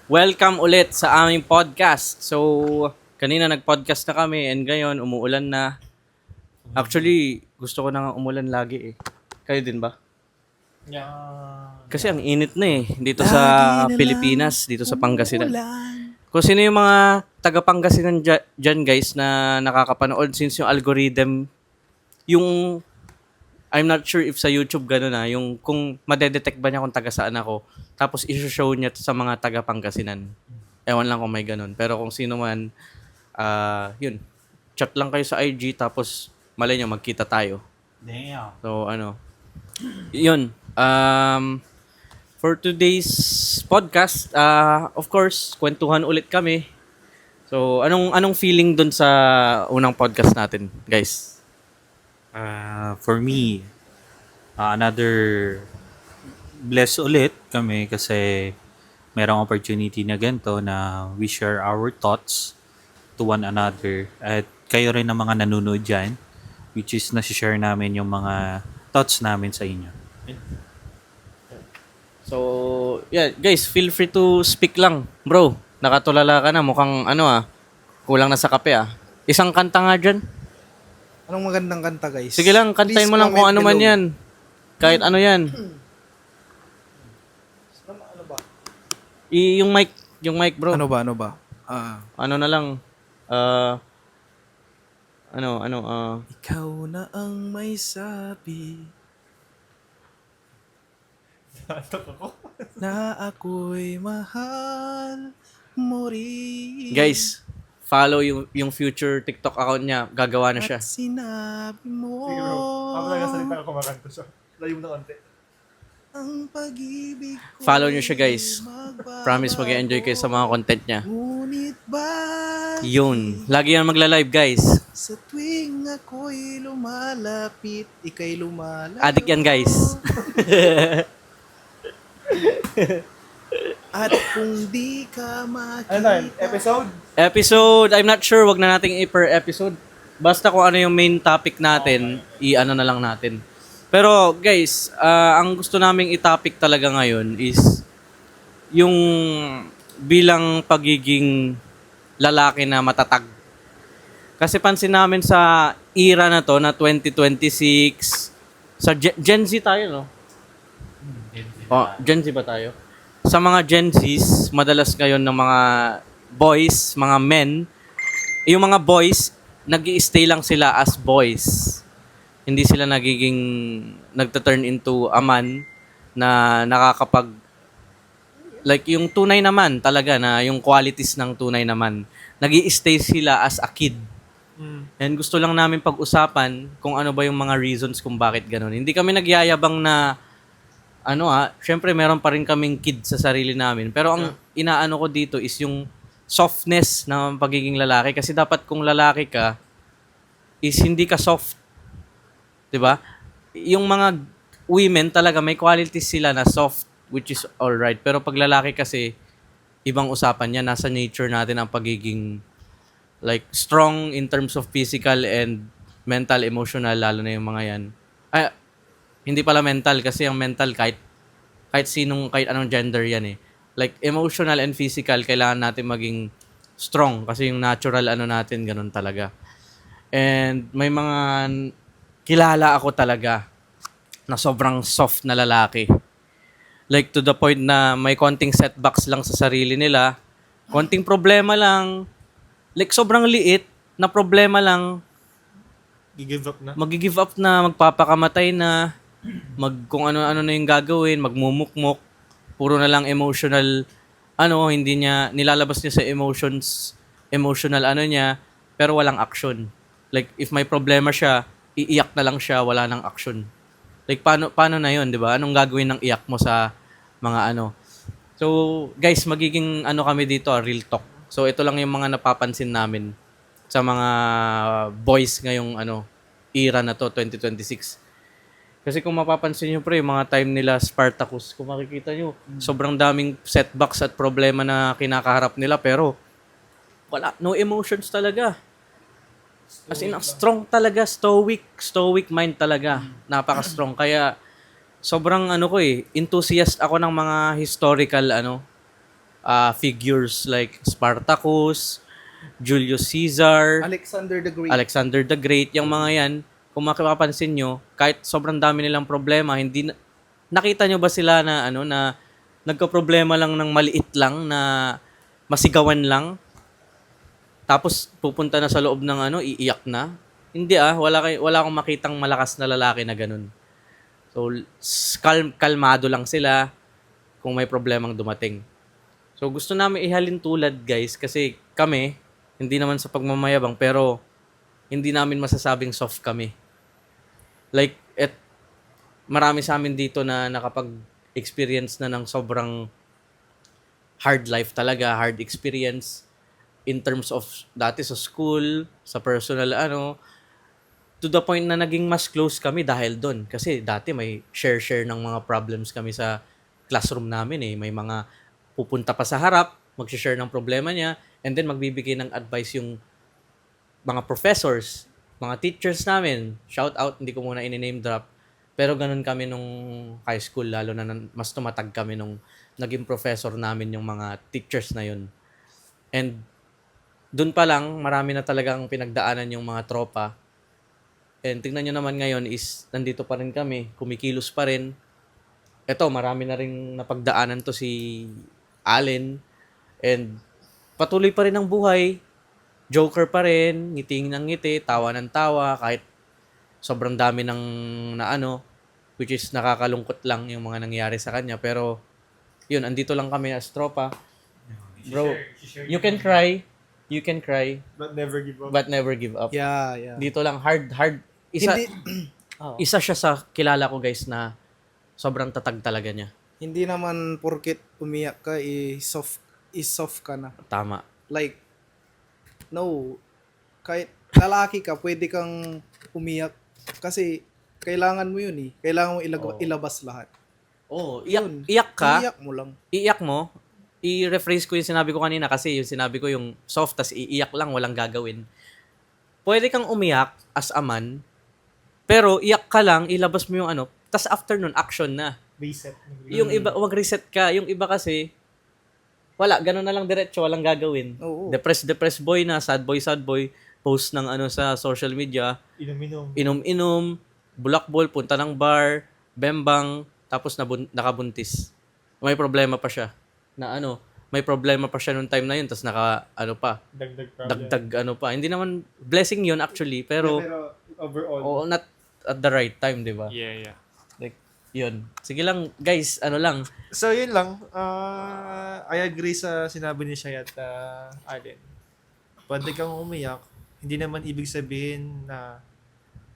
Welcome ulit sa aming podcast. So, kanina nag-podcast na kami and ngayon umuulan na. Actually, gusto ko na nga umulan lagi eh. Kayo din ba? Kasi ang init na eh dito sa Pilipinas, dito sa Pangasinan. Kung sino yung mga taga Pangasinan dyan guys na nakakapanood since yung algorithm, yung I'm not sure if sa YouTube gano'n na, yung kung madedetect ba niya kung taga saan ako, tapos i-show niya sa mga taga Pangasinan. Ewan lang kung may ganun. Pero kung sino man, yun, chat lang kayo sa IG, tapos malay nyo, magkita tayo. Damn. So, yun. For today's podcast, of course, kwentuhan ulit kami. So, anong feeling dun sa unang podcast natin, guys? For me, another bless ulit kami kasi merong opportunity na ganito na we share our thoughts to one another at kayo rin ang mga nanonood dyan which is nasi-share namin yung mga thoughts namin sa inyo. So, yeah, guys, feel free to speak lang. Bro, nakatulala ka na. Mukhang, kulang na sa kape, Isang kanta nga dyan. Anong magandang kanta, guys? Sige lang, kantayin Please mo lang kung ano comment man below. yan. Kahit ano yan. Ano ba? Yung mic, bro. Ano ba? Ano na lang. Uh, Ikaw na ang may sabi na ako'y mahal mo rin. guys, follow yung future TikTok account niya. Gagawa na siya. At sinabi mo Sige bro, ako nagsasalita ako kumakanta siya. Layo mo na konti. ang pag-ibig ko Follow nyo siya, guys. Promise mag-enjoy kayo sa mga content niya. Ngunit ba Yun. Lagi yan magla-live, guys. sa tuwing ako'y lumalapit, ika'y lumalayo. Addict yan, guys. At kung di ka Ano na yun? makita, Episode? I'm not sure. Wag na nating i-per episode. Basta kung ano yung main topic natin, i-ano na lang natin. Pero guys, ang gusto naming i-topic talaga ngayon is yung bilang pagiging lalaki na matatag. Kasi pansin namin sa era na to, na 2026, sa Gen Z tayo, no? Gen Z ba tayo? Sa mga Gen Zs, madalas ngayon ng mga boys, mga men, yung mga boys, nag-i-stay lang sila as boys. Hindi sila nagta-turn into a man na nakakapag, like yung tunay naman talaga, na yung qualities ng tunay naman, nag-i-stay sila as a kid. And gusto lang namin pag-usapan kung ano ba yung mga reasons kung bakit ganun. Hindi kami nagyayabang na syempre meron pa rin kaming kid sa sarili namin. Pero ang inaano ko dito is yung softness ng pagiging lalaki. Kasi dapat kung lalaki ka, is hindi ka soft. 'Di ba? Yung mga women talaga may qualities sila na soft, which is alright. Pero pag lalaki kasi, ibang usapan yan. Nasa nature natin ang pagiging like strong in terms of physical and mental, emotional, lalo na yung mga yan. Hindi pala mental kasi ang mental kahit anong gender yan eh. Like emotional and physical, kailangan natin maging strong kasi yung natural natin ganun talaga. And may mga kilala ako talaga na sobrang soft na lalaki. Like to the point na may konting setbacks lang sa sarili nila, konting problema lang, like sobrang liit na problema lang, Gi-give up na? mag-give up na, magpapakamatay na, kung ano-ano na yung gagawin, magmumukmok, puro na lang emotional, hindi niya, nilalabas niya sa emotional niya, pero walang action. Like, if may problema siya, iiyak na lang siya, wala nang action. Like, paano na yun, di ba? Anong gagawin ng iyak mo sa mga So, guys, magiging kami dito, real talk. So, ito lang yung mga napapansin namin sa mga boys ngayong era na to, 2026. Kasi kung mapapansin nyo pre, yung mga time nila Spartacus, kung makikita nyo, sobrang daming setbacks at problema na kinakaharap nila, pero wala, no emotions talaga. As in, strong talaga, stoic mind talaga. Napaka-strong. Kaya, sobrang enthusiast ako ng mga historical, figures like Spartacus, Julius Caesar, Alexander the Great. Alexander the Great, yung mga yan, kung mapapansin nyo, kahit sobrang dami nilang problema, hindi nakita nyo ba sila na na nagka-problema lang ng maliit lang na masigawan lang, tapos pupunta na sa loob ng iiyak na? Hindi wala akong makitang malakas na lalaki na ganun. So kalmado lang sila kung may problemang dumating. So gusto namin ihalin tulad, guys, kasi kami hindi naman sa pagmamayabang, pero hindi namin masasabing soft kami. Like, marami sa amin dito na nakapag-experience na ng sobrang hard life talaga, hard experience in terms of dati sa school, sa personal to the point na naging mas close kami dahil doon. Kasi dati may share ng mga problems kami sa classroom namin eh. May mga pupunta pa sa harap, mag-share ng problema niya, and then magbibigay ng advice yung mga professors, mga teachers namin. Shout out, hindi ko muna in-name drop. Pero ganun kami nung high school, lalo na mas tumatag kami nung naging professor namin yung mga teachers na yun. And dun pa lang, marami na talagang pinagdaanan yung mga tropa. And tingnan nyo naman ngayon is, nandito pa rin kami, kumikilos pa rin. Eto, marami na rin napagdaanan to si Allen. And patuloy pa rin ang buhay. Joker pa rin, ngiting ng ngiti, tawa ng tawa, kahit sobrang dami ng which is nakakalungkot lang yung mga nangyari sa kanya. Pero, yun, andito lang kami as tropa. Bro, you can cry, But never give up. but never give up. Yeah. Dito lang, hard. Isa, Hindi, isa siya sa kilala ko, guys, na sobrang tatag talaga niya. hindi naman porket umiyak ka, soft ka na. Tama. Like, no, kahit lalaki ka, pwede kang umiyak kasi kailangan mo yun eh. Kailangan mo ilabas lahat. Oh, Yun. iyak ka, Iyak mo lang. iiyak mo, i-rephrase ko yung sinabi ko kanina kasi yung sinabi ko yung soft, tas iiyak lang, walang gagawin. Pwede kang umiyak as a man, pero iyak ka lang, ilabas mo yung tas after nun, action na. Reset. Yung iba, wag reset ka. Yung iba kasi, wala, ganun na lang diretso, walang gagawin. Oo. Depressed boy na, sad boy, post ng sa social media, Inom-inom. inom-inom, bulakbol, punta ng bar, bembang, tapos nakabuntis. May problema pa siya. May problema pa siya nung time na yun, tapos Dagdag problem. dagdag pa. Hindi naman blessing yun actually, pero overall. not at the right time, di ba? Yeah. Like, yun. Sige lang, guys, lang. So, yun lang. I agree sa sinabi ni Shai at Allen. Pwede kang umiyak. Hindi naman ibig sabihin na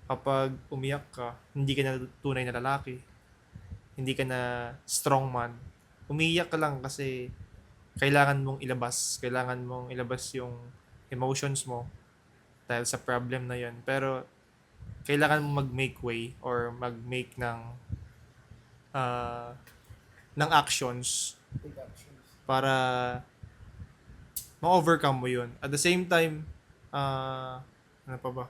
kapag umiyak ka, hindi ka na tunay na lalaki. Hindi ka na strong man. Umiyak ka lang kasi kailangan mong ilabas. Kailangan mong ilabas yung emotions mo dahil sa problem na yun. Pero, kailangan mo mag-make way or mag-make ng actions para ma-overcome mo yun. At the same time, ano pa ba?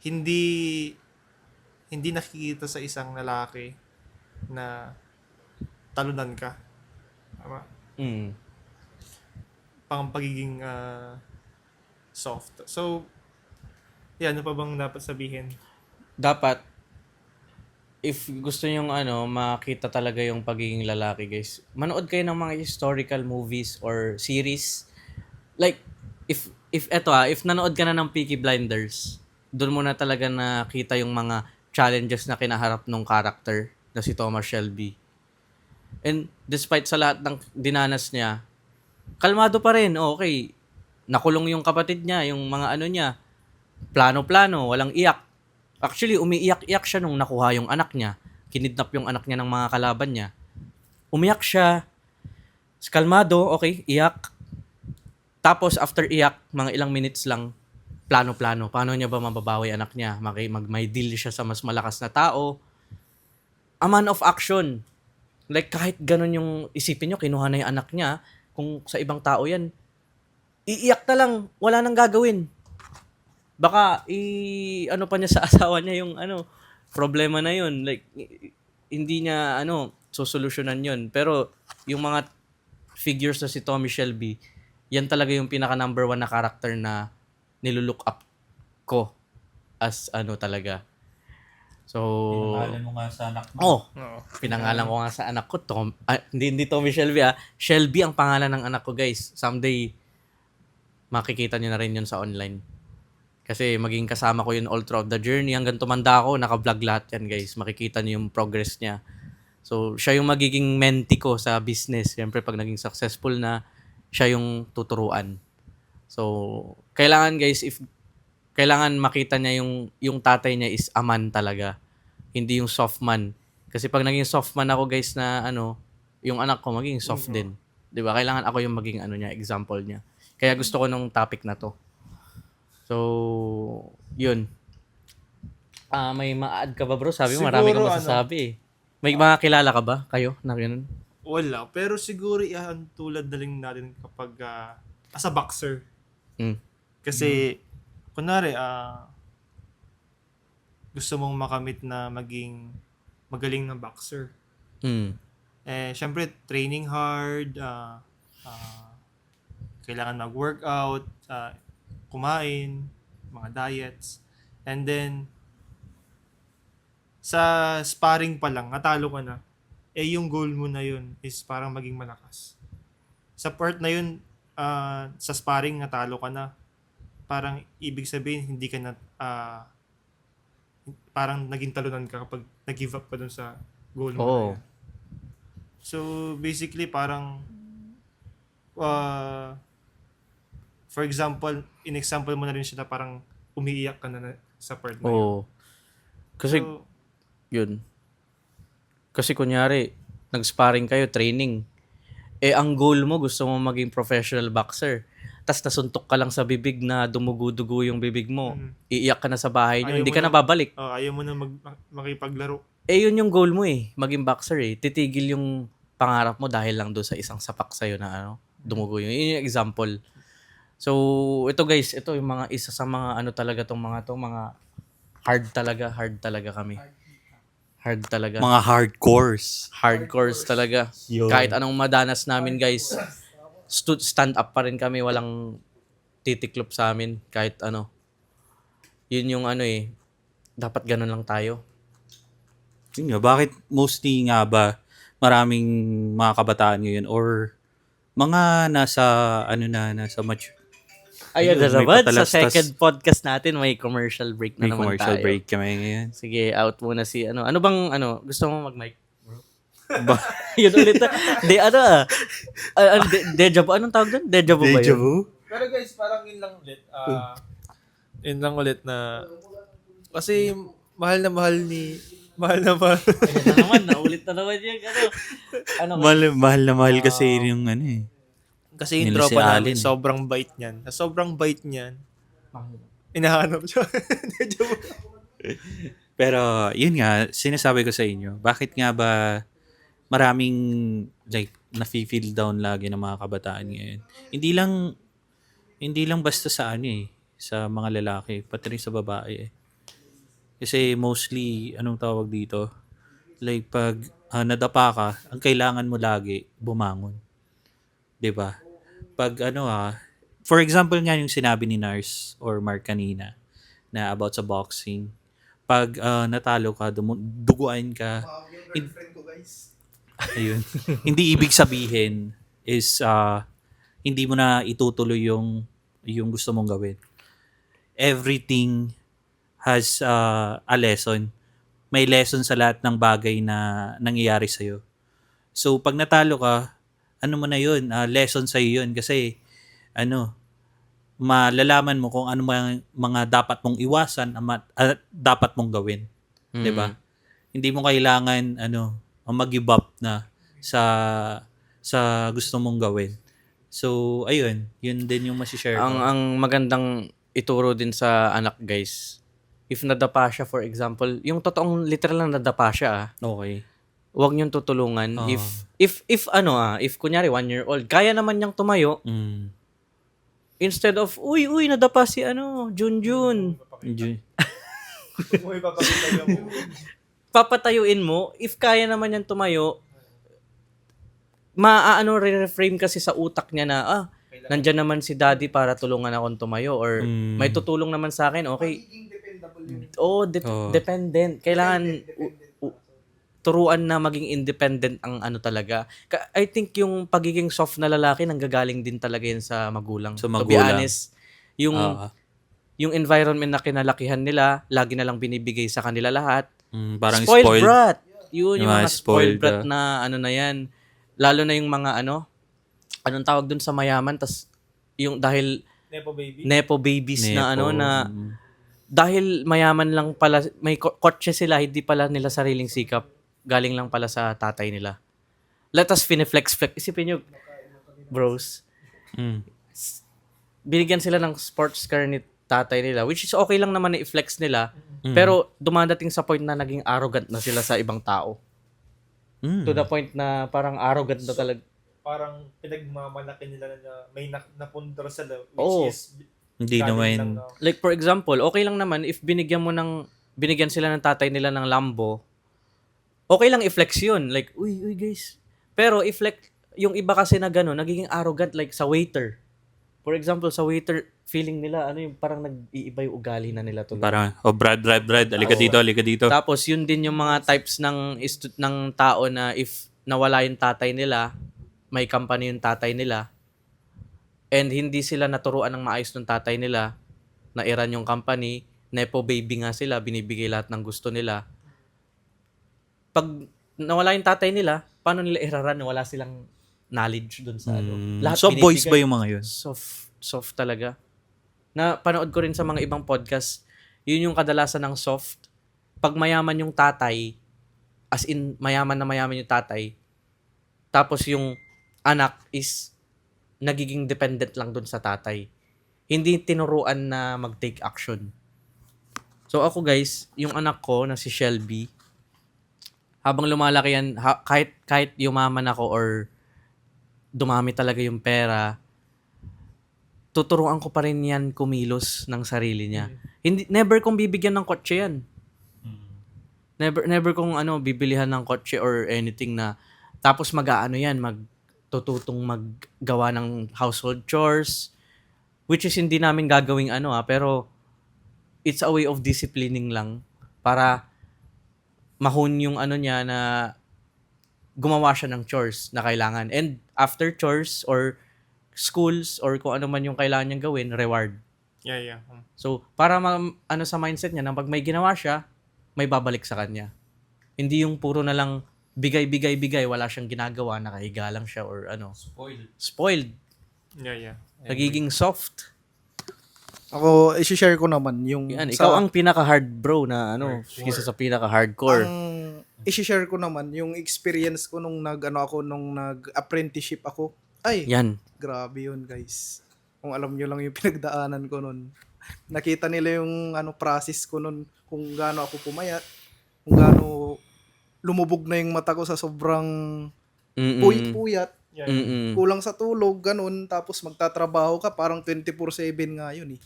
Hindi nakikita sa isang lalaki na talunan ka. Tama? Mm. Pang pagiging soft. So, ano pa bang dapat sabihin? Dapat, if gusto nyong makita talaga yung pagiging lalaki, guys, manood kayo ng mga historical movies or series. Like, if nanood ka na ng Peaky Blinders, doon mo na talaga nakita yung mga challenges na kinaharap ng character na si Thomas Shelby. And despite sa lahat ng dinanas niya, kalmado pa rin. Okay, nakulong yung kapatid niya, yung mga niya, plano-plano, walang iyak. Actually, umiiyak-iyak siya nung nakuha yung anak niya. Kinidnap yung anak niya ng mga kalaban niya. Umiyak siya. Kalmado, okay, iyak. Tapos, after iyak, mga ilang minutes lang, plano-plano. Paano niya ba mababawi anak niya? May deal siya sa mas malakas na tao. A man of action. Like, kahit ganun yung isipin nyo, kinuha na yung anak niya, kung sa ibang tao yan, iiyak na lang, wala nang gagawin. Baka pa niya sa asawa niya yung problema na yun. Like, hindi niya sosolusyonan yun. Pero yung mga figures na si Tommy Shelby, yan talaga yung pinaka number 1 na character na nilulook up ko as ano talaga. So, Pinangalan mo nga sa anak mo. oh, Oo. pinangalan ko nga sa anak ko, hindi Tommy Shelby Shelby ang pangalan ng anak ko, guys. Someday, makikita niyo na rin yun sa online. Kasi maging kasama ko yun all throughout the journey. Hanggang tumanda ako, naka-vlog lahat yan, guys. Makikita niyo yung progress niya. So, siya yung magiging mentee ko sa business. Siyempre, pag naging successful na, siya yung tuturuan. So, kailangan, guys, kailangan makita niya yung tatay niya is a man talaga. Hindi yung soft man. Kasi pag naging soft man ako, guys, na yung anak ko maging soft din. 'Di ba? Kailangan ako yung maging niya, example niya. Kaya gusto ko nung topic na to. So, yun. May ma-add ka ba, bro? Sabi mo, marami kang Siguro, masasabi eh. May mga kilala ka ba? Kayo? Na ganun? Wala. Pero siguro yan tulad na lang natin kapag as a boxer. Mm. Kasi, kunwari, gusto mong makamit na maging magaling na boxer. Mm. Syempre, training hard, kailangan mag-workout, kumain, mga diets. And then, sa sparring pa lang, natalo ka na. Yung goal mo na yun is parang maging malakas. Sa part na yun, sa sparring, natalo ka na. Parang ibig sabihin, hindi ka na, parang naging talunan ka kapag nag-give up ka dun sa goal mo. Oo. Na yun. So, basically, parang, for example, in-example mo na rin siya na parang umiiyak ka na sa part na yun. Oo. Kasi, So, yun. Kasi kunyari, nag-sparring kayo, training. Ang goal mo, gusto mo maging professional boxer. Tas nasuntok ka lang sa bibig na dumugo-dugo yung bibig mo. Iiyak ka na sa bahay nyo. Ayaw Hindi mo ka na na- babalik. ayaw mo na makipaglaro. Yun yung goal mo eh. Maging boxer eh. Titigil yung pangarap mo dahil lang doon sa isang sapak sa'yo na dumugo yun. Yun yung example. So, ito guys, ito yung mga isa sa mga talaga tong mga hard talaga kami. Hard talaga. Mga hardcores. Hardcores talaga. Yun. Kahit anong madanas namin, guys, stand up pa rin kami, walang titiklop sa amin kahit ano. Yun yung dapat ganun lang tayo. Yun nga, bakit mostly nga ba maraming mga kabataan ngayon or mga nasa nasa Ayun Ayun, na may naman, sa patalastas. second podcast natin, may commercial break na may naman commercial tayo. break kami ngayon. Sige, out muna si Ano bang gusto mo mag-mic? Yun ulit na. Deja vu. Anong tawag doon? Deja vu ba yun? Pero guys, parang yun lang ulit. Yun lang ulit na kasi mahal na mahal. Ayun na naman, naulit na naman yung Mahal na mahal kasi yung Kasi yung Nila si tropa namin, Allen. sobrang bait niyan. Sa sobrang bait niyan, inahanap siya. Pero yun nga, sinasabi ko sa inyo, bakit nga ba maraming nafe-feel down lagi ng mga kabataan ngayon? Hindi lang basta sa sa mga lalaki, pati rin sa babae. Kasi mostly, anong tawag dito? Pag nadapa ka, ang kailangan mo lagi, bumangon. 'Di ba? Pag for example nga yung sinabi ni Nars or Mark kanina na about sa boxing, pag natalo ka, duguan ka, Girlfriend ko, guys. ayun. Hindi ibig sabihin is hindi mo na itutuloy yung gusto mong gawin. Everything has a lesson. May lesson sa lahat ng bagay na nangyayari sa'yo. So, pag natalo ka, mo na yun, lesson sa'yo yun. Kasi, malalaman mo kung ano mga dapat mong iwasan at dapat mong gawin. 'Di ba? Hindi mo kailangan mag-give up na sa gusto mong gawin. So, ayun, yun din yung masishare ko. Ang magandang ituro din sa anak, guys, if nadapa siya, for example, yung totoong literal na nadapa siya, Okay. huwag niyong tutulungan. Oo. If kunyari 1-year-old, kaya naman niyang tumayo, Mm. instead of, uy, nadapa si Junjun. Mo ipapakita mo. Papatayuin mo, if kaya naman niyang tumayo, re-reframe kasi sa utak niya na, nandyan naman si daddy para tulungan akong tumayo or may tutulong naman sa akin, okay. Magiging dependable yun. Dependent. Kailangan turuan na maging independent ang ano talaga. I think yung pagiging soft na lalaki nanggagaling din talaga yan sa magulang. Sa To be magulang. honest, yung environment na kinalakihan nila, lagi na lang binibigay sa kanila lahat. Parang Spoiled spoiled. brat. Yun, yung Yung mga mga spoiled spoiled, brat na ano na yan. Lalo na yung mga anong tawag dun sa mayaman, tas yung dahil Nepo baby. nepo babies na Nepo. dahil mayaman lang pala, may kotse sila, hindi pala nila sariling sikap. Galing lang pala sa tatay nila. Let us flex. Isipin nyo, bros, Mm. binigyan sila ng sports car ni tatay nila, which is okay lang naman na i-flex nila, pero dumadating sa point na naging arrogant na sila sa ibang tao. To the point na parang arrogant na talaga. Parang pinagmamalaki nila na may napundar sila, which Oo. is Hindi galing naman. lang na- Like for example, okay lang naman if binigyan sila ng tatay nila ng Lambo, okay lang i-flex yun. Like, uy guys. Pero i-flex, yung iba kasi na gano'n, nagiging arrogant like sa waiter. For example, sa waiter, feeling nila, yung parang nag-iiba yung ugali na nila tuloy. Parang, Brad, alika dito. Tapos, yun din yung mga types ng tao na if nawala yung tatay nila, may company yung tatay nila, and hindi sila naturuan ng maayos ng tatay nila, na-iran yung company, nepo baby nga sila, binibigay lahat ng gusto nila. Pag nawala yung tatay nila, paano nila iraran? Wala silang knowledge dun sa lahat So, boys binibigay. ba yung mga yun? Soft talaga. Na panood ko rin sa mga ibang podcast, yun yung kadalasan ng soft. Pag mayaman yung tatay, as in mayaman yung tatay, tapos yung anak is nagiging dependent lang dun sa tatay. Hindi tinuruan na mag-take action. So ako guys, yung anak ko na si Shelby, habang lumalaki yan, kahit yumaman ako or dumami talaga yung pera, tuturuan ko pa rin yan kumilos ng sarili niya. Never kong bibigyan ng kotse yan. Never kong bibilihan ng kotse or anything na tapos magtututong maggawa ng household chores, which is hindi namin gagawing pero it's a way of disciplining lang para mahon yung niya na gumawa siya ng chores na kailangan. And after chores or schools or kung ano man yung kailangan niyang gawin, reward. Yeah. So, para sa mindset niya na pag may ginawa siya, may babalik sa kanya. Hindi yung puro na lang bigay, wala siyang ginagawa, nakahiga lang siya or Spoiled. Yeah. Nagiging soft. Ako, i-share ko naman yung... Yan, ikaw ang pinaka-hard bro na isa sa pinaka-hardcore. Ang i-share ko naman yung experience ko nung nag-apprenticeship ako. Ay, Yan. grabe yun guys. Kung alam nyo lang yung pinagdaanan ko nun. Nakita nila yung process ko nun, kung gaano ako pumayat, kung gaano lumubog na yung mata ko sa sobrang puyat, Mm-mm. kulang sa tulog, ganun, tapos magtatrabaho ka, parang 24/7 nga yun eh.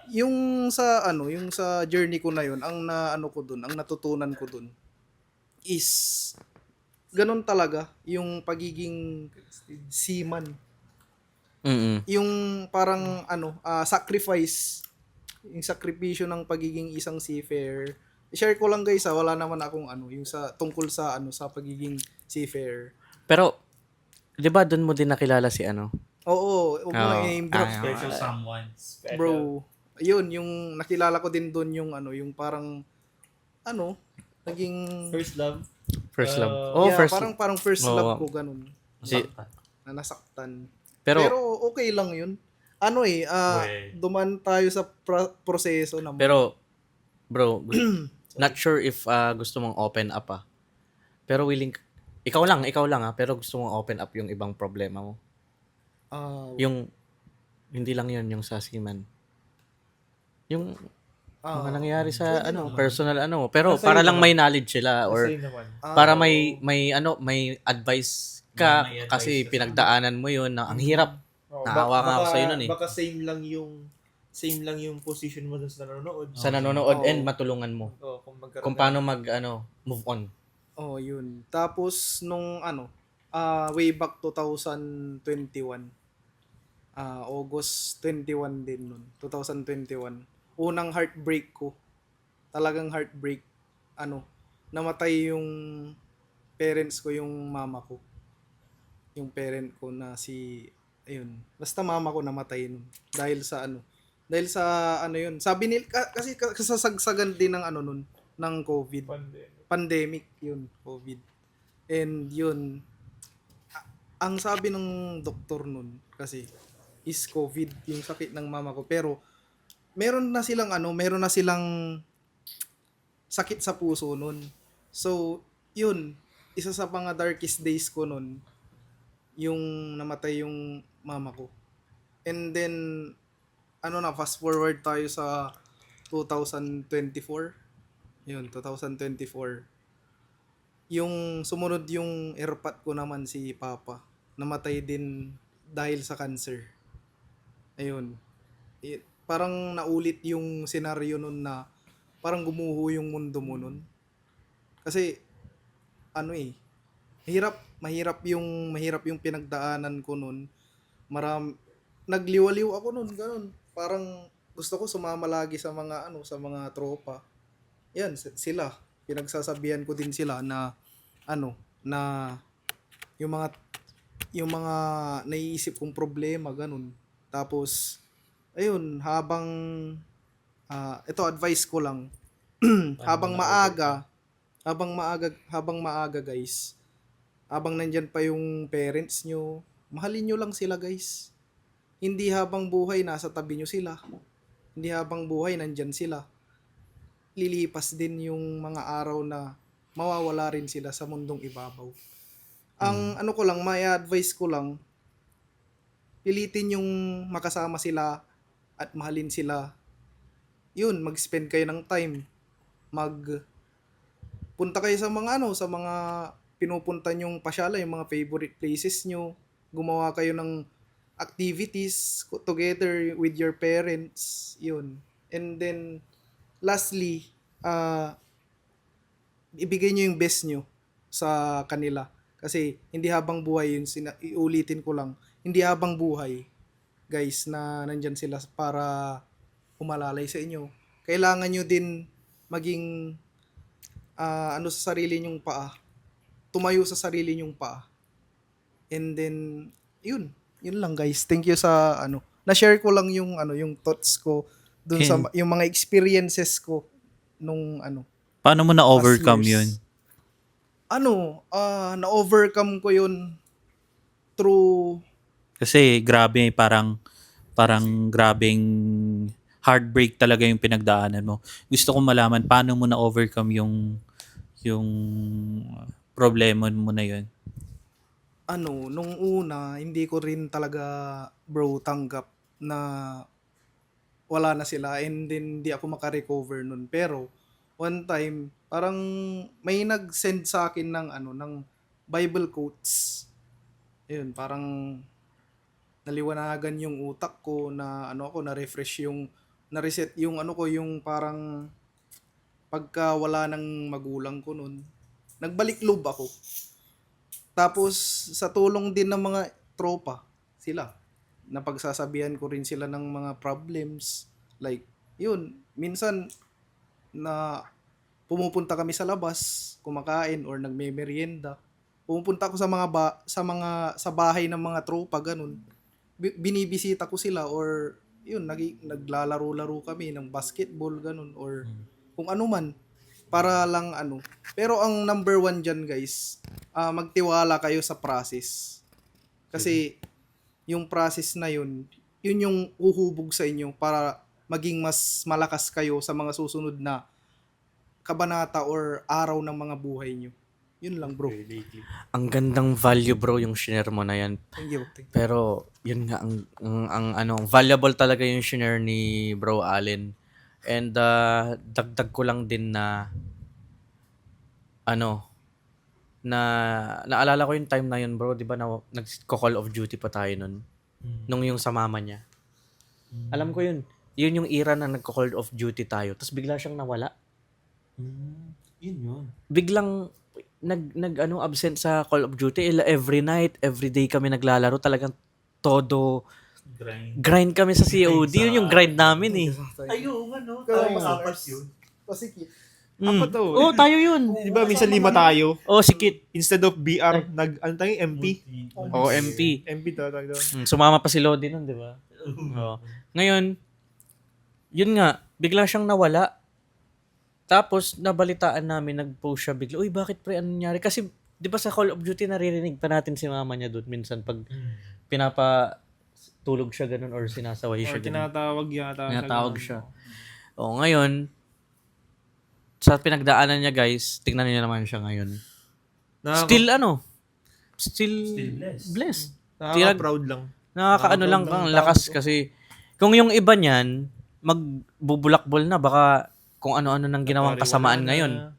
Yung sa journey ko na yun, ang natutunan ko dun is ganun talaga yung pagiging seaman. Mm-mm. Yung parang sacrifice, yung sakripisyo ng pagiging isang seafarer. I-share ko lang guys, wala naman akong yung sa tungkol sa sa pagiging seafarer. Pero, di ba doon mo din nakilala si Oo, huwag mo na i-name drop. Special someone. Bro, yun, yung nakilala ko din doon yung yung parang naging First love. First love. yeah, parang first Oo. love ko ganun. Si- Na nasaktan. Pero, Pero okay lang yun. Duman tayo sa proseso naman. pero, bro, not sure if gusto mong open up Pero willing, ikaw lang pero gusto mong open up yung ibang problema mo. Yung, hindi lang yun yung sa seaman. Yung, mga nangyayari sa personal pero Kasi para yun lang naman. may knowledge sila or Kasi naman. para may advice ka May advice kasi ka. pinagdaanan mo yun na ang hirap. Naawa nga ako sa'yo nun eh. Baka same lang yung position mo dun sa nanonood. Sa nanonood Oo. and matulungan mo. Kung magkaroon Kung paano move on. yun. Tapos nung Way back 2021. August 21 din nun. 2021. Unang heartbreak ko. Talagang heartbreak. Namatay yung parents ko, yung mama ko. Yung parent ko na ayun. Basta mama ko namatay nun. Dahil sa yun. Sabi nila, kasi kasasagsagan din ng nun, ng COVID. Pandemic yun, COVID. And yun, ang sabi ng doktor nun, kasi, is COVID, yung sakit ng mama ko. Pero, meron na silang sakit sa puso nun. So, yun, isa sa mga darkest days ko nun, yung namatay yung mama ko. And then, fast forward tayo sa 2024. Yun, 2024. Yung sumunod yung airpat ko naman, si Papa. Namatay din dahil sa cancer. Ayun. Parang naulit yung senaryo nun na parang gumuho yung mundo mo nun. Kasi, mahirap yung pinagdaanan ko nun. Nagliwaliw ako nun, ganun. Parang gusto ko sumama lagi sa mga tropa. Yan, sila. Pinagsasabihan ko din sila na, na yung mga naiisip kong problema, ganun. Tapos, ayun, ito advice ko lang, habang maaga guys, habang nandyan pa yung parents nyo, mahalin nyo lang sila guys. Hindi habang buhay nasa tabi nyo sila. Hindi habang buhay nandyan sila. Lilipas din yung mga araw na mawawala rin sila sa mundong ibabaw. Ang may advice ko lang, pilitin yung makasama sila at mahalin sila. Yun, mag-spend kayo ng time. Punta kayo sa mga pinupunta nyong pasyala, yung mga favorite places nyo. Gumawa kayo ng activities together with your parents. Yun. And then, lastly, ibigay nyo yung best nyo sa kanila. Kasi hindi habang buhay yun, iulitin ko lang, hindi habang buhay, guys, na nandyan sila para umalalay sa inyo. Kailangan nyo din maging sa sarili nyong paa. Tumayo sa sarili nyong paa. And then, yun lang guys. Thank you sa na-share ko lang yung yung thoughts ko dun sa yung mga experiences ko nung Paano mo na-overcome past yun? years. Na-overcome ko yun through Kasi grabe, parang grabeng heartbreak talaga yung pinagdaanan mo. Gusto kong malaman paano mo na-overcome yung problema mo na yun. nung una, hindi ko rin talaga, bro, tanggap na wala na sila, and then hindi ako makarecover nun. Pero, one time, parang may nag-send sa akin ng Bible quotes. Ayun, parang naliwanagan yung utak ko na na-refresh na-reset yung yung parang pagka wala ng magulang ko nun. Nagbalik loob ako. Tapos, sa tulong din ng mga tropa, sila, napagsasabihan ko rin sila ng mga problems. Like, yun, minsan, na pumupunta kami sa labas, kumakain, or nagme-merienda. Pumupunta ako sa bahay ng mga tropa, ganun. Binibisita ko sila, or, yun, naglalaro-laro kami ng basketball, ganun, or kung ano man. Para lang Pero ang number one dyan, guys, magtiwala kayo sa process. Kasi yung process na yun yung uhubog sa inyo para maging mas malakas kayo sa mga susunod na kabanata or araw ng mga buhay nyo. Yun lang, bro. Ang gandang value, bro, yung share mo na yan. Thank you. Pero, yun nga, ang valuable talaga yung share ni Bro Allen. And, dagdag ko lang din na, naalala ko yung time na yun, bro, di ba, nag-call of duty pa tayo nun. Nung yung sa mama niya. Alam ko yun. Yun yung era na nagko-call of duty tayo. Tapos bigla siyang nawala. Yun. Biglang, absent sa Call of Duty. Every night, every day kami naglalaro. Talagang todo grind kami sa COD. Yun yung grind namin eh. Ayun, ano? Ikaw, Apat Mars. yun. Pasikip. Apat to. Oo, tayo yun. Di ba minsan 5 tayo? Oh, si Kit. Instead of BR, ano tayo, MP? Oh, MP. MP to, tawag doon. Sumama pa si Lodi nun, di ba? Oo. Ngayon, yun nga, bigla siyang nawala. Tapos, nabalitaan namin, nag-post siya bigla, uy, bakit pre, ano nangyari? Kasi, di ba sa Call of Duty, naririnig pa natin si mama niya doon minsan pag pinapatulog siya ganun or sinasaway Or siya ganun. tinatawag Siya. O, ngayon, sa pinagdaanan niya, guys, tingnan niyo naman siya ngayon. Still blessed. Nakaka-proud lang. Nakakaano lang kang lakas kasi kung yung iba niyan magbubulakbol na baka kung ano-ano nang ginawang kasamaan ngayon.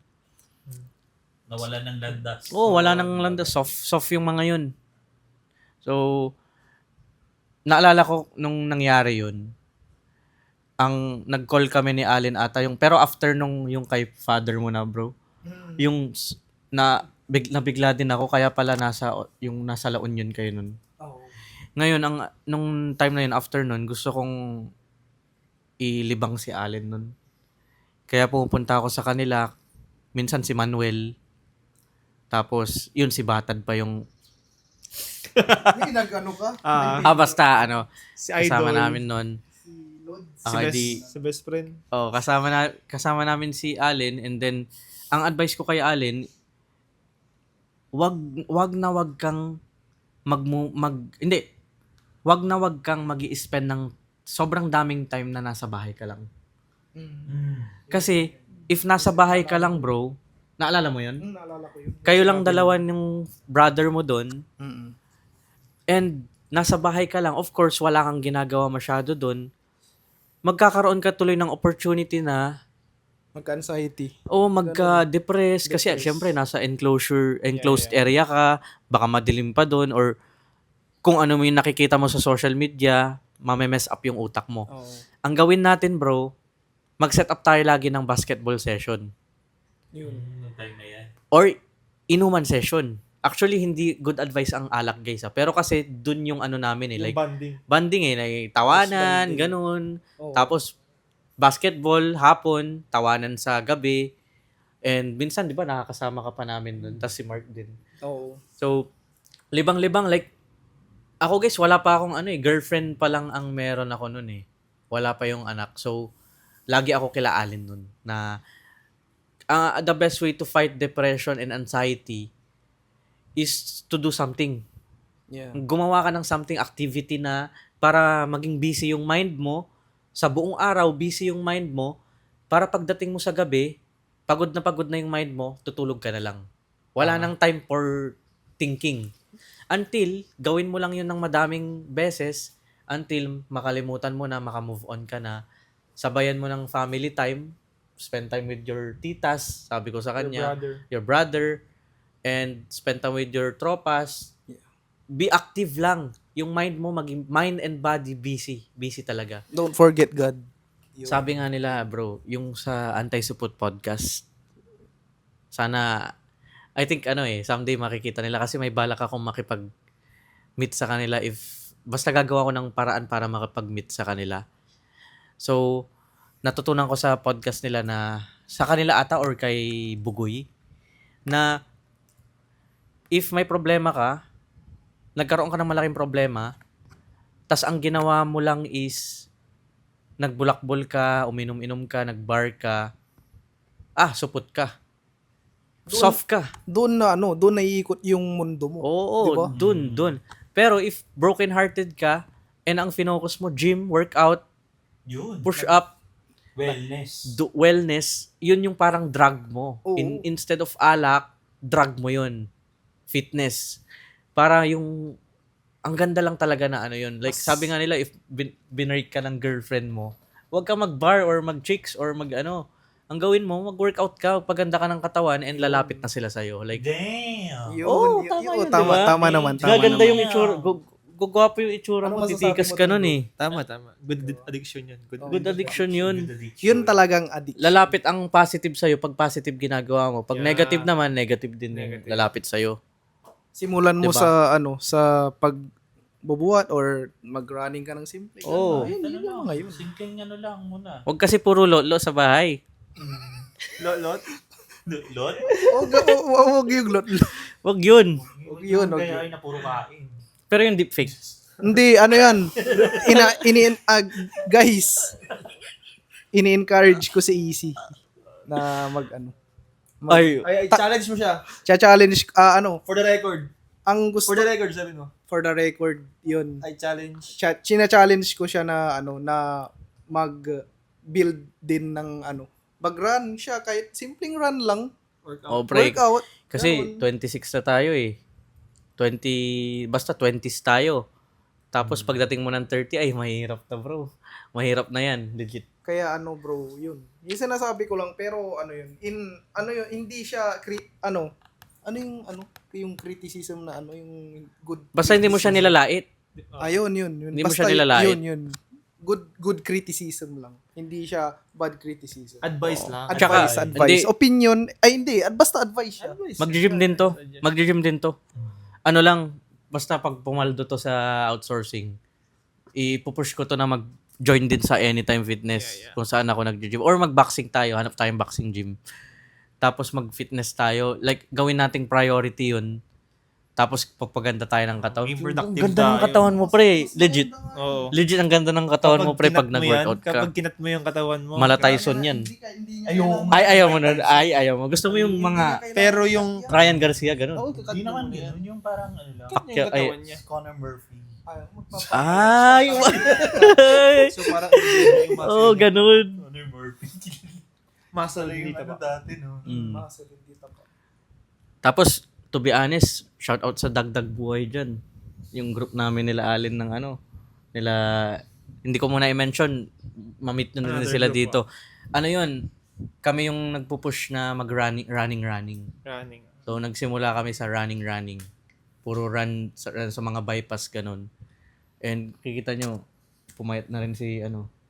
Nawala ng landas. Oh, wala nang landas, soft yung mga yun. So naalala ko nung nangyari yun. Ang nag-call kami ni Allen ata pero after nung yung kay father mo na, bro. Yung nabigla din ako kaya pala nasa La Union kayo nun. Oo. Ngayon, nung time na yun, after nun, gusto kong ilibang si Allen nun. Kaya pupunta ako sa kanila, minsan si Manuel, tapos yun si Batad pa yung, May nag-ano ka? basta Si kasama Idol, namin nun. Si Lord. si best friend. Kasama namin si Allen, and then, ang advice ko kay Allen, wag kang wag kang mag-i-spend ng sobrang daming time na nasa bahay ka lang. Kasi, if nasa bahay ka lang, bro, naalala mo yun? Naalala ko yun. Kayo lang dalawa yung brother mo doon, and nasa bahay ka lang, of course, wala kang ginagawa masyado doon, magkakaroon ka tuloy ng opportunity na Magka-anxiety. magka-depress kasi syempre nasa enclosed area ka, baka madilim pa doon or kung ano mo yung nakikita mo sa social media, mame-mess up yung utak mo. Oo. Ang gawin natin, bro, mag-set up tayo lagi ng basketball session Yun. Nung time na yan. or inuman session. Actually, hindi good advice ang alak, guys. Pero kasi dun yung ano namin Yung like banding. banding like tawanan, Yes, banding. ganun. Oo. Tapos basketball hapon, tawanan sa gabi. And minsan, di ba, nakakasama ka pa namin dun. Tapos si Mark din. Oo. So, libang-libang, like, ako guys, wala pa akong girlfriend pa lang ang meron ako nun eh. Wala pa yung anak. So, lagi ako kilaalin nun na the best way to fight depression and anxiety is to do something. Yeah. Gumawa ka ng something activity na para maging busy yung mind mo. Sa buong araw, busy yung mind mo. Para pagdating mo sa gabi, pagod na yung mind mo, tutulog ka na lang. Wala nang time for thinking. Until, gawin mo lang yun ng madaming beses until makalimutan mo na, makamove on ka na. Sabayan mo ng family time, spend time with your titas, sabi ko sa kanya, your brother, and spend time with your tropas. Be active lang. Yung mind mo, maging mind and body busy. Busy talaga. Don't forget God. Yun. Sabi nga nila, bro, yung sa Anti-Supot podcast, sana, I think someday makikita nila kasi may balak akong makipag-meet sa kanila basta gagawa ko ng paraan para makipag-meet sa kanila. So, natutunan ko sa podcast nila na, sa kanila ata or kay Bugoy, na if may problema ka, nagkaroon ka ng malaking problema, tas ang ginawa mo lang is nagbulakbol ka, uminom-inom ka, nagbar ka, supot ka. Soft ka. Doon naiikot yung mundo mo. Oo, Di ba? dun. Pero if broken-hearted ka, and ang finokus mo, gym, workout, Yun. push up, Wellness. yun yung parang drug mo. Oo. Instead of alak, drug mo yun. Fitness. Para yung, ang ganda lang talaga na yun. Like, sabi nga nila, if binrake ka ng girlfriend mo, huwag ka mag-bar or mag-chicks or ang gawin mo, mag-workout ka, paganda ka ng katawan, and lalapit na sila sa'yo. Like, Damn. Yun, tama yun, yun, tama, diba? tama naman. Tama gaganda naman. yung itsura. gugwapo yung itsura Ano mo, masasabi titikas mo ka dun, nun eh. Tama. Good addiction yun. Good addiction yun. Yun talagang addiction. Lalapit ang positive sa'yo pag positive ginagawa mo. Pag Yeah. negative naman, negative din yung Negative. lalapit sa'yo. Simulan mo Diba? sa pagbubuhat or mag-running ka ng simple. Oo. Ayun, yun yung mga yun. Simpleng ano lang muna. Huwag kasi puro lolo sa bahay. Lot? Lot? Huwag yung lot. Huwag yun. Huwag yun. Huwag Kaya yun. ay na puro kain. Pero yung deepfake. Hindi, ano yan. Guys, ini-encourage ko si Easy na Ay, Challenge mo siya. challenge, For the record. ang gusto, record, sabi mo. for the record, yun. I challenge. China-challenge ko siya na, na mag-build din ng, mag-run siya, kahit simpleng run lang, oh, break. workout. Kasi ganun. 26 na tayo eh. 20s tayo. Tapos pagdating mo ng 30, ay mahirap na bro. Mahirap na yan, legit. Kaya bro, yun. Yung sinasabi ko lang, pero hindi siya, yung criticism na yung good. Basta hindi mo siya criticism. nilalait. Ayun, yun. Hindi mo siya nilalait. Yun. Good criticism lang. Hindi siya bad criticism. Advice lang. Advice, Tsaka, advice. hindi. Opinion, ay hindi. Basta advice siya. Mag-gym din to. Mag-gym din to. Ano lang, basta pag pumaldo to sa outsourcing, ipupush ko to na mag-join din sa Anytime Fitness kung saan ako nag-gym. Or mag-boxing tayo, hanap tayong boxing gym. Tapos mag-fitness tayo. Like, gawin nating priority yun. Tapos pagpaganda tayo ng katawan. Maging Ang productive ganda ng tayo. katawan mo, pre. Legit. Oo. Legit, ang ganda ng katawan mo, pre, pag kinat mo nag-workout yan, ka. Kapag kinat mo yung katawan mo. Mala Tyson yan. Ayoko. Ay, ayaw mo na. Ay, ayaw mo. Gusto mo yung mga Pero yung Ryan Garcia, ganun. Hindi naman ganun. Yung parang ano lang. Fuck yung yeah, ay. katawan niya. Conor Murphy. Ay! So parang yung muscle. Oh, ganun. Conor Murphy. Muscle Yung dito ano pa. dati, no? Mm. Tapos, to be honest, shout out sa Dagdag Buhay dyan. Yung group namin nila Alin ng nila, hindi ko muna i-mention, ma-meet na rin Another sila group, dito. Ano yun, kami yung nagpupush na running. Running. So, nagsimula kami sa running. Puro run sa mga bypass, ganun. And kikita nyo, pumayat na rin si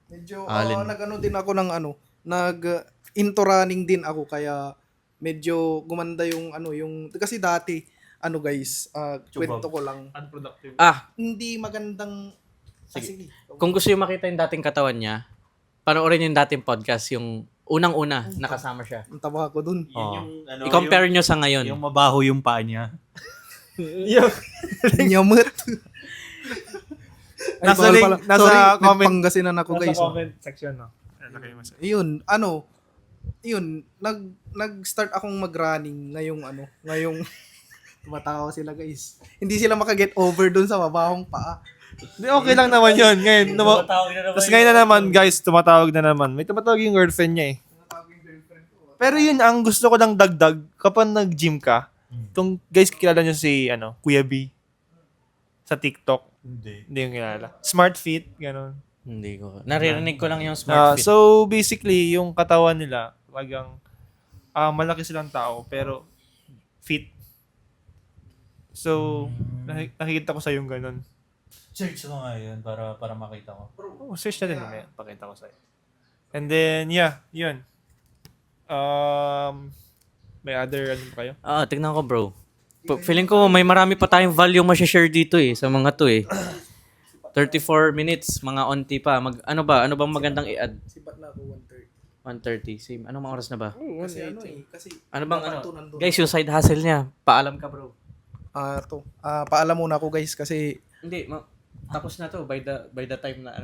Medyo, Alin. din ako ng into running din ako, kaya medyo gumanda yung kasi dati, guys, kwento ko lang, Unproductive. hindi magandang, Sige. Kung gusto yung makita yung dating katawan niya, panoorin yung dating podcast, yung unang-una, nakasama siya. ang taba ko dun. Yun yung, ano, I-compare nyo sa ngayon. yung mabaho yung paa niya. Nyamot. Ay, Nasa bawal link- pala. nasa Sorry, comment- nagpangasinan ako, guys. comment section, no? Yun, nag-start akong mag-running ngayong tumatawa sila, guys. Hindi sila makaget over dun sa mabahong paa. Hindi, okay lang naman yun. Ngayon, tapos ngayon na naman, guys, tumatawag na naman. May tumatawag yung girlfriend niya eh. Pero yun, ang gusto ko lang dagdag, kapag nag-gym ka, itong guys, kilala niyo si, Kuya B, sa TikTok. Hindi. Hindi yung kilala. Smart Fit, gano'n. Hindi ko. Naririnig ko lang yung smart fit. So, basically, yung katawan nila, talagang, malaki silang tao, pero fit. So, nakikita ko sa yung gano'n. Search ko nga yun para makita ko. Oh, search natin mamaya. Pakita ko sa'yo. And then, yeah, yun. May other, pa kayo? Tignan ko bro. Feeling ko may marami pa tayong value ma-share dito sa mga to 34 minutes, mga onti pa. Ano bang magandang i-add? Sibat na ako 1:30. Same. Anong mga oras na ba? Kasi kasi Ano bang dapat to nandun. Guys, yung side hustle niya. Paalam ka bro. Paalam muna ako, guys, kasi Hindi, tapos na to by the time na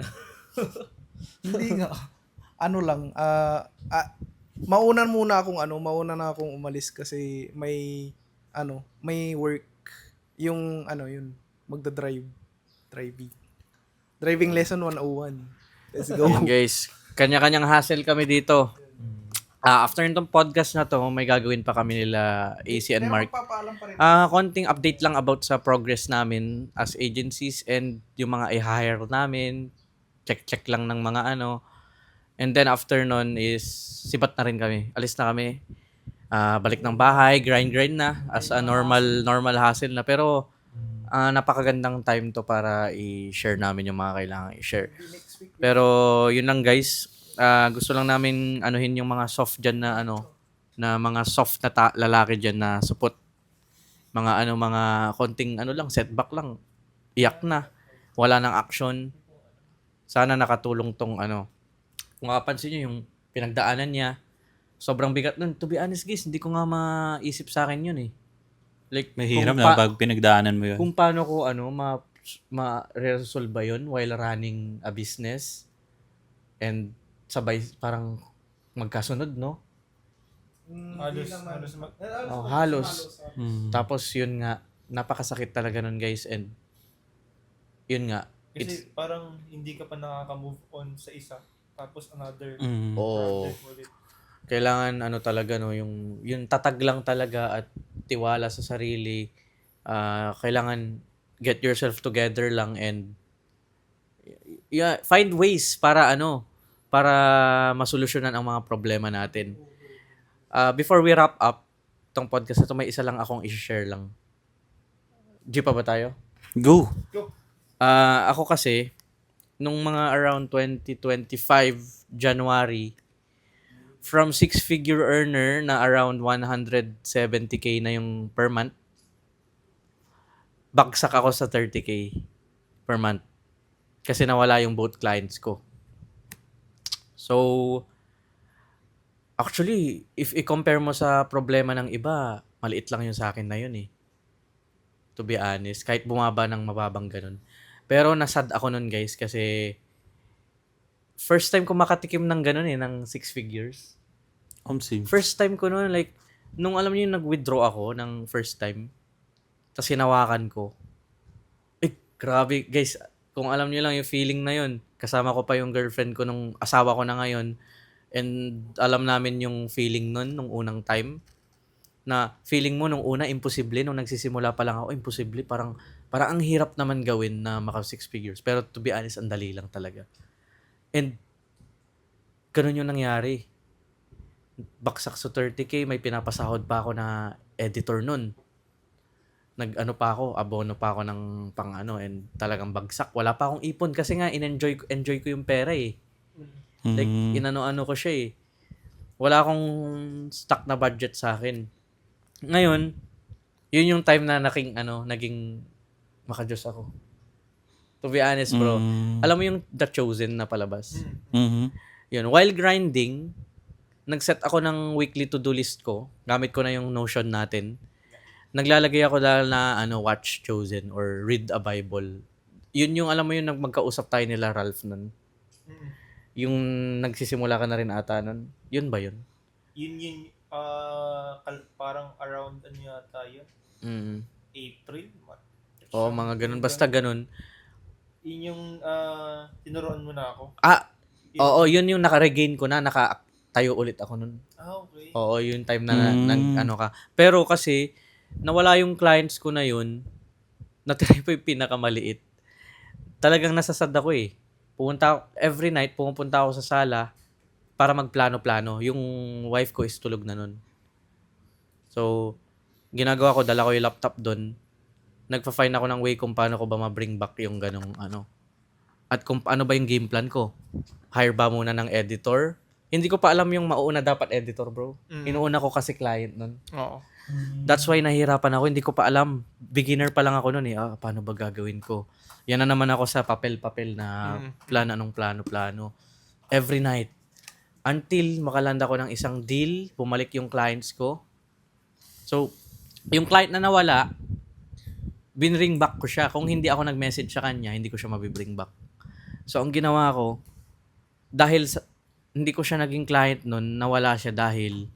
hindi nga. Mauna na akong umalis kasi may work yung driving lesson 101. Let's go. Yun, guys. Kanya-kanyang hustle kami dito. After nitong podcast na to, may gagawin pa kami nila AC and Mark. Magpapaalam pa rin. Konting update lang about sa progress namin as agencies and yung mga i-hire namin. Check lang ng mga And then after nun is sibat na rin kami. Alis na kami. Balik ng bahay, grind na as a normal hustle na. Pero napakagandang time to para i-share namin yung mga kailangan i-share. Pero yun lang guys, gusto lang namin anuhin yung mga soft dyan na na mga soft na lalaki dyan na supot. Mga konting lang, setback lang. Iyak na. Wala nang action. Sana nakatulong tong Kung mapapansin nyo yung pinagdaanan niya, sobrang bigat nun. To be honest guys, hindi ko nga maisip sa akin yun eh. Like, Mahirap kung na pag pinagdaanan mo yun. kung paano ko ma-resolve ba yun while running a business and sabay parang magkasunod, no? Halos Halos. Mm. Tapos yun nga, napakasakit talaga nun guys and yun nga, Kasi parang hindi ka pa nakaka-move on sa isa. Tapos another Mm. project ulit. kailangan talaga no, yung tatag lang talaga at tiwala sa sarili. Kailangan get yourself together lang and find ways para para masolusyonan ang mga problema natin. Before we wrap up tong podcast na to, may isa lang akong i-share lang. G pa ba tayo? Go! Ako kasi, nung mga around 2025 January, from 6-figure earner na around 170k na yung per month, bagsak ako sa 30k per month. Kasi nawala yung both clients ko. So, actually, if i-compare mo sa problema ng iba, maliit lang yung sa akin na yun eh. To be honest, kahit bumaba ng mababang ganun. Pero nasad ako nun guys kasi first time ko makatikim ng ganun ng 6 figures. Same. First time ko nun, like, nung alam niyo yung nag-withdraw ako ng first time, tapos hinawakan ko. Grabe, guys, kung alam niyo lang yung feeling na yun, kasama ko pa yung girlfriend ko nung asawa ko na ngayon, and alam namin yung feeling nun, nung unang time, na feeling mo nung una, imposible, nung nagsisimula pa lang ako, imposible, parang ang hirap naman gawin na maka 6 figures. Pero to be honest, ang dali lang talaga. And, ganun yung nangyari. Baksak sa 30k, may pinapasahod pa ako na editor nun. Nag-ano pa ako, abono pa ako ng and talagang bagsak. Wala pa akong ipon kasi nga enjoy ko yung pera eh. Like, inano-ano ko siya eh. Wala akong stock na budget sa akin. Ngayon, yun yung time na naging makajos ako. To be honest, bro. Alam mo yung The Chosen na palabas? Mhm. Yun, while grinding, nag-set ako ng weekly to-do list ko. Gamit ko na yung Notion natin. Naglalagay ako dahil na watch Chosen or read a Bible. Yun yung alam mo yung magkausap tayo nila Ralph nun. Yung nagsisimula ka na rin ata nun. Yun ba yun? Yun, parang around yata yun? Mm. April? Oo, mga ganun. Basta ganun. Yun yung tinuruan mo na ako. Oo, yun yung naka-regain ko na. Nakatayo ulit ako nun. Okay. Oo, yung time na ka. Pero kasi, nawala yung clients ko na yun, natira pa yung pinakamaliit. Talagang nasasad ako eh. Every night, pumunta ako sa sala para magplano-plano. Yung wife ko is tulog na nun. So, ginagawa ko, dala ko yung laptop doon. Nagpa-find ako ng way kung paano ko ba ma-bring back yung ganong At kung ano ba yung game plan ko. Hire ba muna ng editor? Hindi ko pa alam yung mauuna dapat editor, bro. Inuuna ko kasi client nun. Oo. That's why nahirapan ako. Hindi ko pa alam. Beginner pa lang ako nun eh. Paano ba gagawin ko? Yan na naman ako sa papel-papel na plano. Every night. Until makalanda ko ng isang deal, bumalik yung clients ko. So, yung client na nawala, binring back ko siya. Kung hindi ako nag-message sa kanya, hindi ko siya mabibring back. So, ang ginawa ko, dahil hindi ko siya naging client nun, nawala siya dahil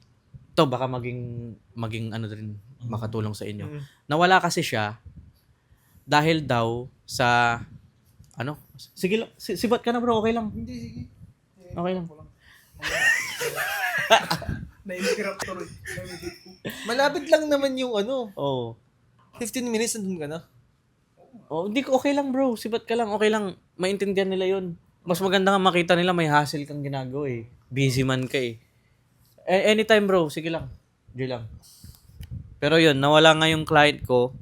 baka maging rin makatulong sa inyo. Nawala kasi siya dahil daw sa sige lang, sibat ka na bro, okay lang. Hindi, sige. Okay lang. Na-interruptor. Malapit lang naman yung Oh. 15 minutes nandun ka na. Oh, hindi ko okay lang bro, sibat ka lang, okay lang. Maintindihan nila 'yon. Mas maganda nga makita nila may hassle kang ginagawa eh. Busy man ka eh. Anytime bro, sige lang. Di lang. Pero yun, nawala nga yung client ko.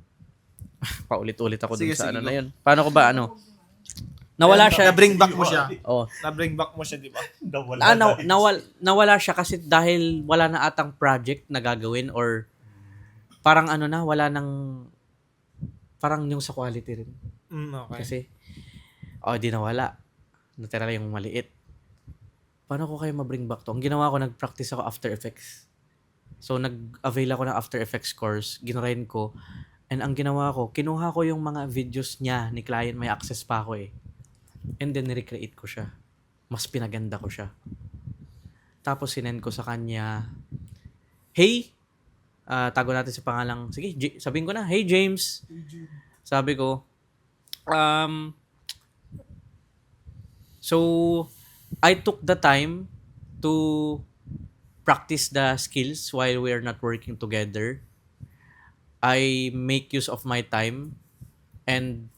Paulit-ulit ako dun Sige, sa sige, ano go. na yun. Paano ko ba nawala siya. Na-bring back mo siya. Oh. Na-bring back mo siya, di ba? Nawala siya kasi dahil wala na atang project na gagawin or parang wala nang parang yung sa quality rin. Okay. Kasi di nawala. Natira lang yung maliit. Paano ko kayo ma-bring back to? Ang ginawa ko, nag-practice ako After Effects. So, nag-avail ako ng After Effects course. Ginrain ko. And ang ginawa ko, kinuha ko yung mga videos niya ni client. May access pa ako eh. And then, recreate ko siya. Mas pinaganda ko siya. Tapos, sinend ko sa kanya, hey, tago natin sa pangalang, sige, sabihin ko na, hey James. Sabi ko, so, I took the time to practice the skills while we are not working together. I make use of my time and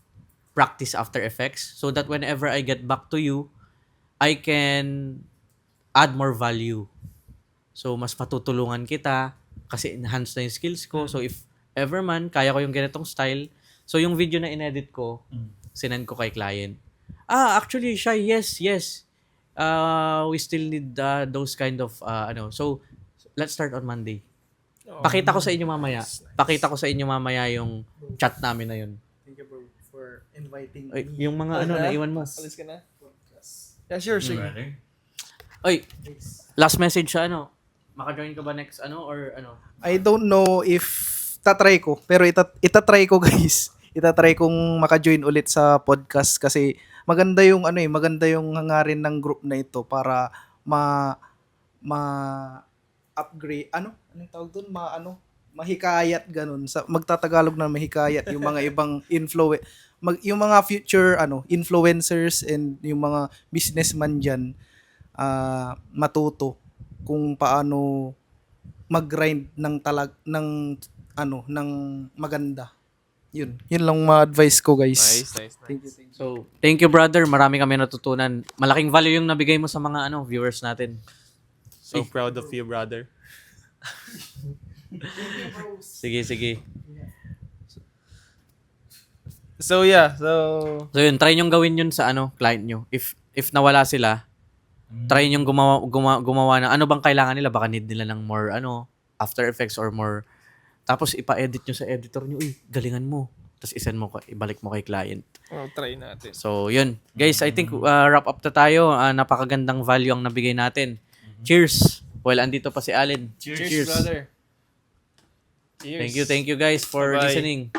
practice After Effects so that whenever I get back to you, I can add more value. So, mas matutulungan kita kasi enhance na yung skills ko. So, if ever man, kaya ko yung ganitong style. So, yung video na inedit ko, sinend ko kay client. Actually, siya, yes. We still need those kind of, So, let's start on Monday. Pakita ko sa inyo mamaya. Pakita ko sa inyo mamaya yung chat namin na yun. Thank you bro for inviting Ay, me. yung mga naiwan mo. Alis ka na? Yeah, sure. Oy, last message sa maka-join ka ba next or ano? I don't know if tatry ko, pero itatry ko guys. Itatry kong maka-join ulit sa podcast kasi maganda yung maganda yung hangarin ng group na ito para upgrade anong tawag doon mahikayat ganun sa magtatagalog na mahikayat yung mga ibang yung mga future influencers and yung mga businessman diyan matuto kung paano mag-grind ng ng maganda. Yun lang ma-advise ko, guys. Nice. Thank you. So, thank you brother. Marami kami natutunan. Malaking value yung nabigay mo sa mga viewers natin. So proud of you, brother. Sige. So yeah, So yun, try nyo gawin yun sa client nyo. If nawala sila, try nyo gumawa na ano bang kailangan nila. Baka need nila ng more After Effects or more. Tapos ipa-edit nyo sa editor nyo. Uy, galingan mo. Tapos ibalik mo kay client. try natin. So yun. Guys, I think wrap up na tayo. Napakagandang value ang nabigay natin. Cheers! Well, andito pa si Allen. Cheers, brother. Cheers. Thank you guys for Bye-bye. listening.